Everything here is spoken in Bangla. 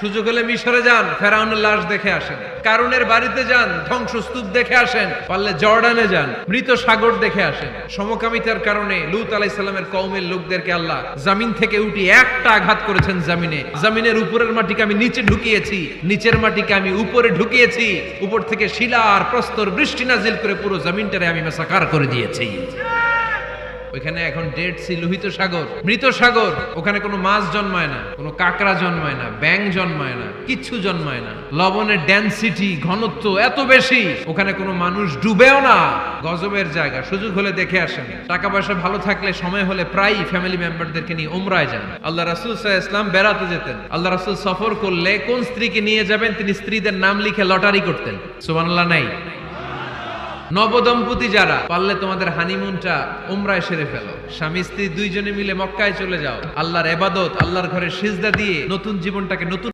সুযোগ হলে মিশরে যান, ফেরাউনের লাশ দেখে আসেন। কারুনের বাড়িতে যান, ধ্বংসস্তূপ দেখে আসেন। পারলে জর্ডানে যান, মৃত সাগর দেখে আসেন। সমকামিতার কারণে লূত আলাইহিস সালামের কওমের লোকদেরকে আল্লাহ জমিন থেকে উঠিয়ে একটা আঘাত করেছেন জমিনে। জমিনের উপরের মাটিকে আমি নিচে ঢুকিয়েছি, নিচের মাটিকে আমি উপরে ঢুকিয়েছি। উপর থেকে শিলা আর প্রস্তর বৃষ্টি নাজিল করে পুরো জমিনটারে আমি মেসাকার করে দিয়েছি। ওইখানে এখন ডেড সি, লোহিত সাগর, মৃত সাগর। ওখানে কোনো মাছ জন্মায় না, কোনো কাঁকড়া জন্মায় না, ব্যাং জন্মায় না, কিচ্ছু জন্মায় না। লবণের ডেনসিটি, ঘনত্ব এত বেশি, ওখানে কোনো মানুষ ডুবেও না। গজবের জায়গা, সুযোগ হলে দেখে আসেন। টাকা পয়সা ভালো থাকলে সময় হলে প্রায় ফ্যামিলি মেম্বারদেরকে নিয়ে উমরায় যান। আল্লাহ রাসূল সাল্লাল্লাহু আলাইহি ওয়াসাল্লাম বেড়াতে যেতেন। আল্লাহ রাসূল সফর করলে কোন স্ত্রীকে নিয়ে যাবেন তিনি স্ত্রীদের নাম লিখে লটারি করতেন। সুবহানাল্লাহ নাই? নবদম্পতি যারা, পারলে তোমাদের হানিমুনটা উমরায় সেরে ফেলো। স্বামী স্ত্রী দুইজনে মিলে মক্কায় চলে যাও। আল্লাহর ইবাদত, আল্লাহর ঘরে সিজদা দিয়ে নতুন জীবনটাকে নতুন